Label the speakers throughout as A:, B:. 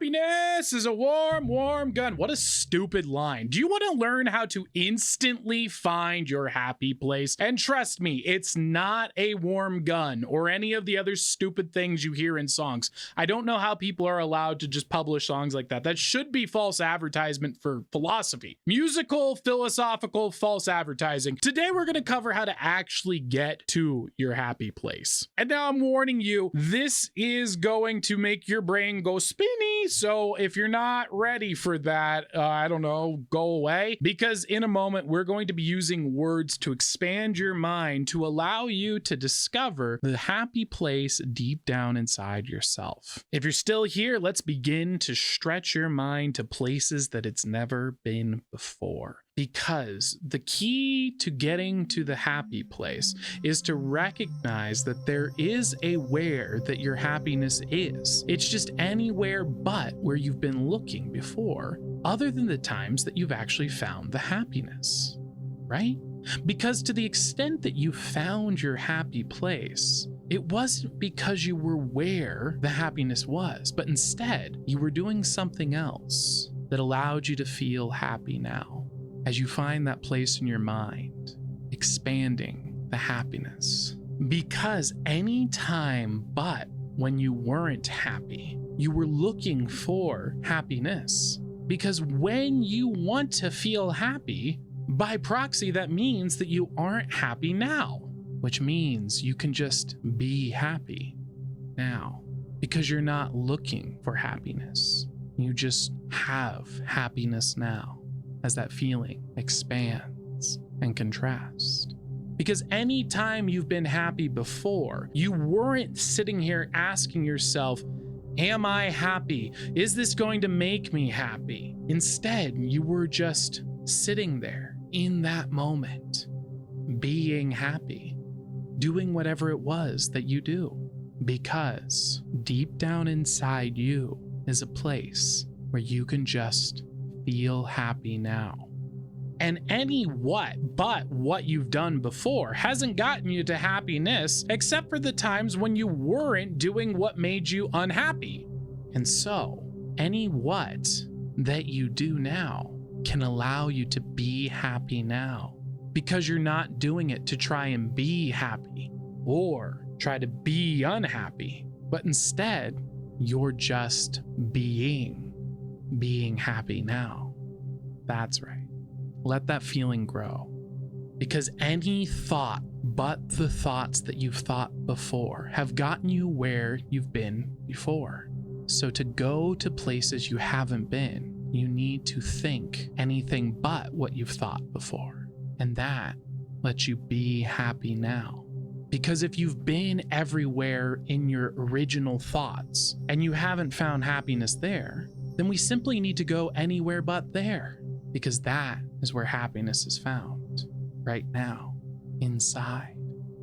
A: Happiness is a warm, warm gun. What a stupid line. Do you want to learn how to instantly find your happy place? And trust me, it's not a warm gun or any of the other stupid things you hear in songs. I don't know how people are allowed to just publish songs like that. That should be false advertisement for philosophy. Musical, philosophical, false advertising. Today we're going to cover how to actually get to your happy place. And now I'm warning you, this is going to make your brain go spinny. So if you're not ready for that, I don't know, go away. Because in a moment, we're going to be using words to expand your mind to allow you to discover the happy place deep down inside yourself. If you're still here, let's begin to stretch your mind to places that it's never been before. Because the key to getting to the happy place is to recognize that there is a where that your happiness is. It's just anywhere but where you've been looking before, other than the times that you've actually found the happiness, right? Because to the extent that you found your happy place, it wasn't because you were where the happiness was, but instead you were doing something else that allowed you to feel happy now. As you find that place in your mind, expanding the happiness. Because any time but when you weren't happy, you were looking for happiness. Because when you want to feel happy, by proxy, that means that you aren't happy now, which means you can just be happy now because you're not looking for happiness. You just have happiness now. As that feeling expands and contrasts. Because anytime you've been happy before, you weren't sitting here asking yourself, am I happy? Is this going to make me happy? Instead, you were just sitting there in that moment, being happy, doing whatever it was that you do. Because deep down inside you is a place where you can just feel happy now. And any what but what you've done before hasn't gotten you to happiness except for the times when you weren't doing what made you unhappy. And so, any what that you do now can allow you to be happy now because you're not doing it to try and be happy or try to be unhappy, but instead, you're just being happy now. That's right. Let that feeling grow. Because any thought but the thoughts that you've thought before have gotten you where you've been before. So to go to places you haven't been, you need to think anything but what you've thought before. And that lets you be happy now. Because if you've been everywhere in your original thoughts and you haven't found happiness there, then we simply need to go anywhere but there, because that is where happiness is found, right now, inside.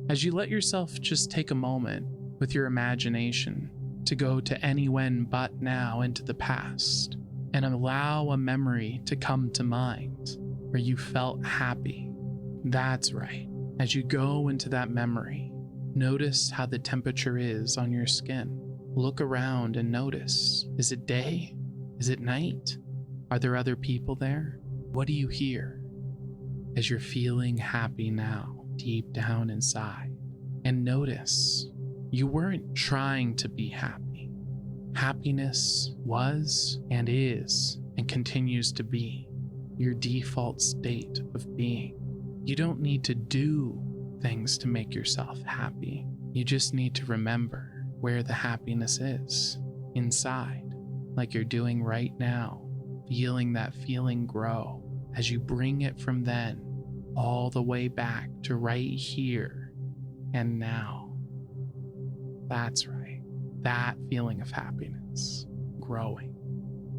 A: As you let yourself just take a moment with your imagination to go to any when but now into the past and allow a memory to come to mind where you felt happy. That's right. As you go into that memory, notice how the temperature is on your skin. Look around and notice, is it day? Is it night? Are there other people there? What do you hear as you're feeling happy now, deep down inside? And notice, you weren't trying to be happy. Happiness was and is and continues to be your default state of being. You don't need to do things to make yourself happy. You just need to remember where the happiness is, inside. Like you're doing right now, feeling that feeling grow as you bring it from then all the way back to right here and now. That's right, that feeling of happiness growing.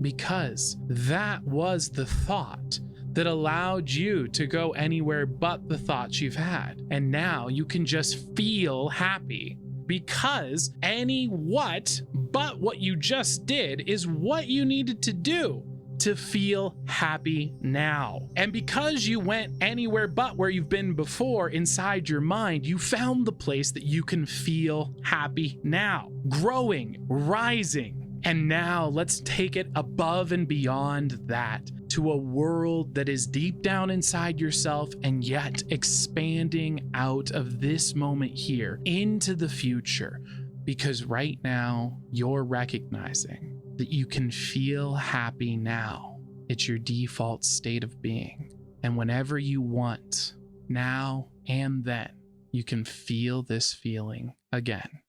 A: Because that was the thought that allowed you to go anywhere but the thoughts you've had. And now you can just feel happy. Because any what but what you just did is what you needed to do to feel happy now. And because you went anywhere but where you've been before inside your mind, you found the place that you can feel happy now, growing, rising, And now let's take it above and beyond that to a world that is deep down inside yourself and yet expanding out of this moment here into the future. Because right now you're recognizing that you can feel happy now. It's your default state of being. And whenever you want, now and then, you can feel this feeling again.